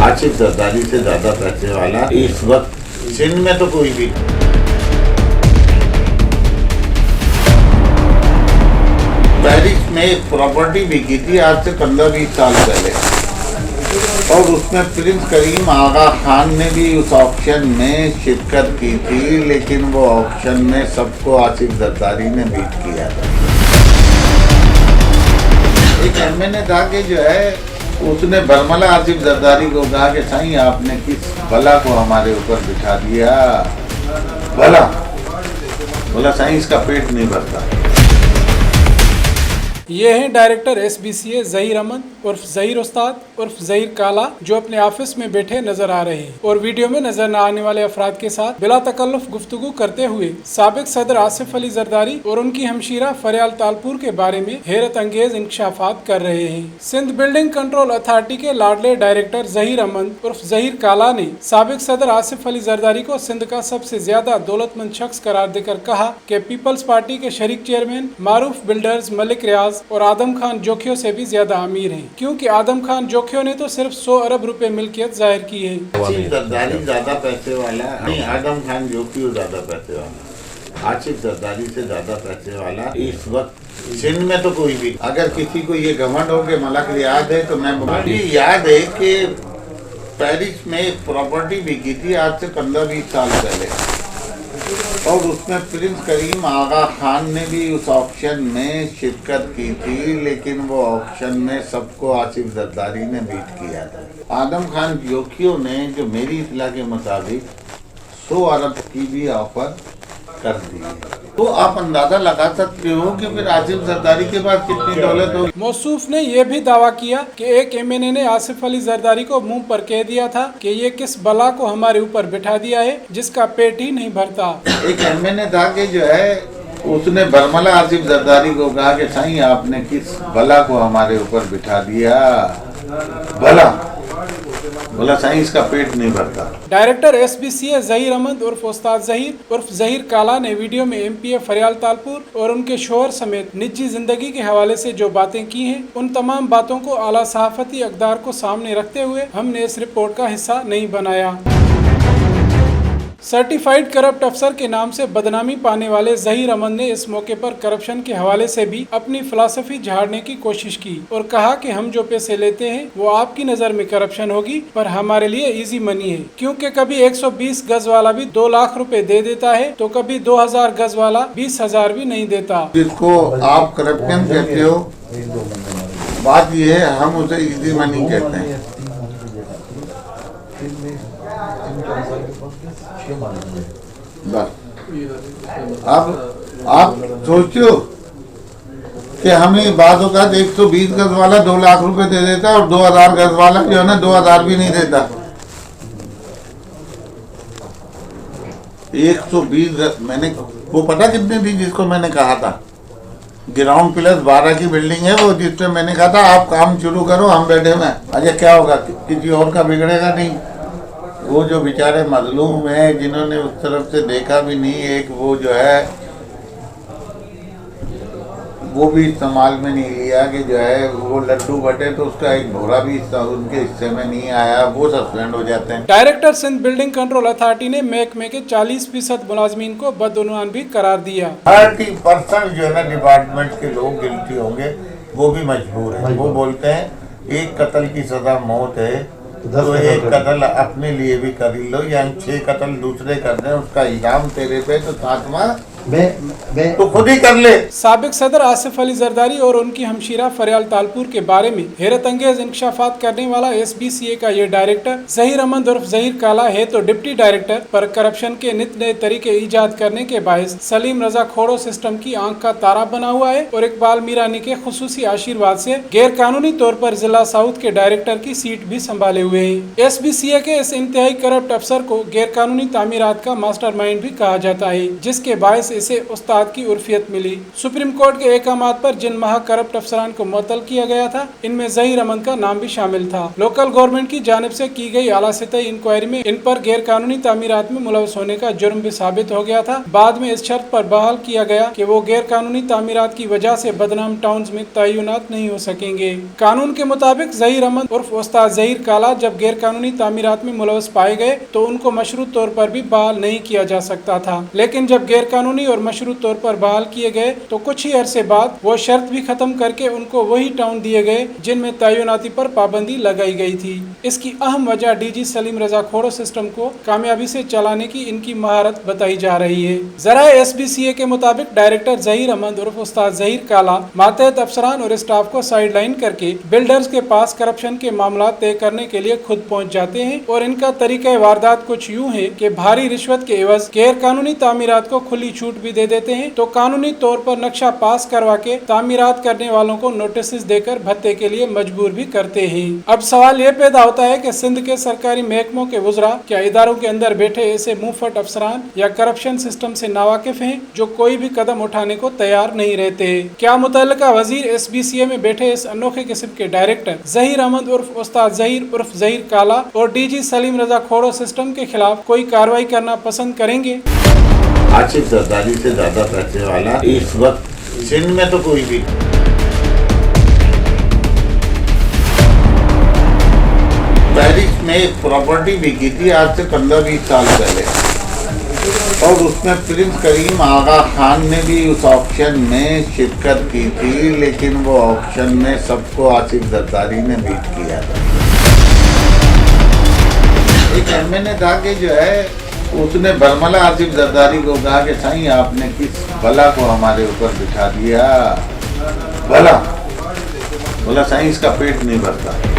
आसिफ जरदारी से ज्यादा पैसे वाला इस वक्त सिंध में तो कोई भी। पेरिस में एक प्रॉपर्टी बिकी थी आज से 15-20 साल पहले, और उसमें प्रिंस करीम आगा खान ने भी उस ऑक्शन में शिरकत की थी, लेकिन वो ऑक्शन में सबको आसिफ जरदारी ने बीट किया था। एक एमएनए था कि जो है उसने बरमला आसिफ जरदारी को कहा कि साईं आपने किस भला को हमारे ऊपर बिठा दिया, भला बोला साईं इसका पेट नहीं भरता। ये हैं डायरेक्टर SBCA ज़हीर अहमद उर्फ ज़हीर उस्ताद उर्फ ज़हीर काला, जो अपने ऑफिस में बैठे नजर आ रहे हैं और वीडियो में नजर न आने वाले अफराद के साथ बिला तकल्लुफ गुफ्तगू करते हुए साबिक सदर आसिफ अली जरदारी और उनकी हमशीरा फरियाल तालपुर के बारे में हैरत अंगेज इंकशाफात कर रहे हैं। सिंध बिल्डिंग कंट्रोल अथॉरिटी के लाडले डायरेक्टर ज़हीर अहमद उर्फ ज़हीर काला ने साबिक सदर आसिफ अली जरदारी को सिंध का सबसे ज्यादा दौलतमंद शख्स करार देकर कहा कि पीपल्स पार्टी के शरीक चेयरमैन मारूफ बिल्डर्स मलिक रियाज और आदम खान जोखियों से भी ज्यादा अमीर हैं, क्योंकि आदम खान जोखियों ने तो सिर्फ 100 अरब रुपए मिल्कियत जाहिर की है। आसिफ जरदारी ज्यादा पैसे वाला नहीं, आदम खान जोखियों ज्यादा पैसे वाला। आसिफ जरदारी से ज्यादा पैसे वाला इस वक्त सिंध में तो कोई भी। अगर किसी को ये घमंड हो के मलक रियाज है तो मैं मुझे याद है कि पेरिस में एक प्रॉपर्टी बिकी थी आज से 15-20 साल पहले, और उसमें प्रिंस करीम आगा खान ने भी उस ऑक्शन में शिरकत की थी, लेकिन वो ऑक्शन में सबको आसिफ जरदारी ने बीट किया था। आदम खान जोखियों ने जो मेरी इत्तला के मुताबिक 100 अरब की भी ऑफर कर दी है, तो आप अंदाजा लगा सकते हो कि फिर आसिफ जरदारी के पास कितनी दौलत होगी। मौसूफ ने यह भी दावा किया कि एक एमएनए ने आसिफ अली जरदारी को मुंह पर कह दिया था कि ये किस बला को हमारे ऊपर बिठा दिया है जिसका पेट ही नहीं भरता। एक एमएनए था कि जो है उसने बरमला आसिफ जरदारी को कहा कि साईं आपने किस बला को हमारे ऊपर बिठा दिया, भला बोला साईं इसका पेट नहीं भरता। डायरेक्टर SBCA ज़हीर अहमद उर्फ उस्ताद ज़हीर उर्फ ज़हीर काला ने वीडियो में MPA फरियाल तालपुर और उनके शोहर समेत निजी जिंदगी के हवाले से जो बातें की हैं, उन तमाम बातों को आला सहाफती अक़दार को सामने रखते हुए हमने इस रिपोर्ट का हिस्सा नहीं बनाया। सर्टिफाइड करप्ट अफसर के नाम से बदनामी पाने वाले ज़हीर अहमद ने इस मौके पर करप्शन के हवाले से भी अपनी फिलॉसफी झाड़ने की कोशिश की और कहा कि हम जो पैसे लेते हैं वो आपकी नज़र में करप्शन होगी, पर हमारे लिए इजी मनी है, क्योंकि कभी 120 गज वाला भी 2 लाख रुपए दे देता है तो कभी 2000 गज वाला 20,000 भी नहीं देता। जिसको आप करप्शन कहते हो, बात ये है हम उसे इजी मनी कहते हैं। अब आप सोचो कि हमें बाद औक़ात 120 गज वाला 2 लाख रुपए दे देता है और 2000 गज वाला जो है ना 2000 भी नहीं देता। 120 गज मैंने वो पता कितने थी जिसको मैंने कहा था, ग्राउंड प्लस 12 की बिल्डिंग है वो, जिसपे मैंने कहा था आप काम शुरू करो हम बैठे हुए हैं। अच्छा क्या होगा, किसी और का बिगड़ेगा नहीं। वो जो बेचारे मजलूम हैं जिन्होंने उस तरफ से देखा भी नहीं, एक वो जो है वो भी इस्तेमाल में नहीं लिया कि जो है वो लड्डू बटे तो उसका एक भोरा भी उनके हिस्से में नहीं आया, वो सस्पेंड हो जाते हैं। Director Sindh building control authority ने महकमे के 40% मुलाजमीन को बदउनवान भी करार दिया। 30% जो है ना डिपार्टमेंट के लोग गिल्टी होंगे, वो भी मजबूर है। वो बोलते हैं एक कत्ल की सजा मौत है तो एक कत्ल अपने लिए भी कर लो, या 6 कत्ल दूसरे कर दें, उसका इल्जाम तेरे पे तो 7वां तो खुद ही कर ले। साबिक सदर आसिफ अली जरदारी और उनकी हमशीरा फरियाल तालपुर के बारे में हैरत अंगेज इंकशाफात करने वाला SBCA का ये डायरेक्टर ज़हीर अहमद उर्फ ज़हीर काला है तो डिप्टी डायरेक्टर, पर करप्शन के नित नए तरीके ईजाद करने के बायस सलीम रजा खोड़ो सिस्टम की आंख का तारा बना हुआ है और इकबाल मीरानी के खुसूसी आशीर्वाद से गैर कानूनी तौर पर जिला साउथ के डायरेक्टर की सीट भी संभाले हुए है। SBCA के इस इंतहाई करप्ट अफसर को गैर कानूनी तामीरात का मास्टरमाइंड भी कहा जाता है, जिसके बायस से इसे उस्ताद की उर्फियत मिली। सुप्रीम कोर्ट के अहकामात पर जिन महा करप्ट अफसरान को मुअत्तल किया गया था, इनमें ज़हीर अहमद का नाम भी शामिल था। लोकल गवर्नमेंट की जानिब से की गई आला सतही इंक्वायरी में इन पर गैर कानूनी तामीरात में मुलव्वस होने का जुर्म भी साबित हो गया था। बाद में इस शर्त पर बहाल किया गया कि वो गैर कानूनी तामीरात की वजह से बदनाम टाउन्स में तय्युनात नहीं हो सकेंगे। कानून के मुताबिक ज़हीर अहमद उर्फ उस्ताद ज़हीर काला जब गैर कानूनी तामीरात में मुलव्वस पाए गए तो उनको मशरूत तौर पर भी बहाल नहीं किया जा सकता था, लेकिन जब गैर कानूनी और मशरूत तौर पर बहाल किए गए तो कुछ ही अरसे बाद वो शर्त भी खत्म करके उनको वही टाउन दिए गए जिनमें तय्युनाती पर पाबंदी लगाई गई थी। इसकी अहम वजह डीजी सलीम रजा खोड़ो सिस्टम को कामयाबी से चलाने की इनकी महारत बताई जा रही है। जरा SBCA के मुताबिक डायरेक्टर ज़हीर अहमद उर्फ उस्ताद ज़हीर काला मातहत अफसरान और स्टाफ को साइडलाइन करके बिल्डर्स के पास करप्शन के मामला तय करने के लिए खुद पहुंच जाते हैं और इनका तरीका वारदात कुछ यूं है कि भारी रिश्वत के एवज गैर कानूनी तामीरात को खुली छूट भी दे देते हैं तो कानूनी तौर पर नक्शा पास करवा के तामीरात करने वालों को नोटिस देकर भत्ते के लिए मजबूर भी करते हैं। अब सवाल ये पैदा होता है कि सिंध के सरकारी महकमों के वुज़रा क्या इदारों के अंदर बैठे ऐसे मुंहफट अफसरान या करप्शन सिस्टम से नावाकिफ हैं जो कोई भी कदम उठाने को तैयार नहीं रहते। क्या मुतल्लिका वजीर SBCA में बैठे इस अनोखे किस्म के डायरेक्टर ज़हीर अहमद उर्फ उस्ताद ज़हीर उर्फ ज़हीर काला और डीजी सलीम रजा खोड़ो सिस्टम के खिलाफ कोई कार्रवाई करना पसंद करेंगे? आसिफ जरदारी से ज्यादा पैसे वाला इस वक्त सिंध में तो कोई भी। पेरिस में एक प्रॉपर्टी बिकी थी आज से 15-20 साल पहले और उसमें प्रिंस करीम आगा खान ने भी उस ऑक्शन में शिरकत की थी, लेकिन वो ऑक्शन में सबको आसिफ जरदारी ने बीट किया था। एक MNA था कि जो है उसने बरमला आसिफ जरदारी को कहा कि साईं आपने किस भला को हमारे ऊपर बिठा दिया, भला बोला साईं इसका पेट नहीं भरता।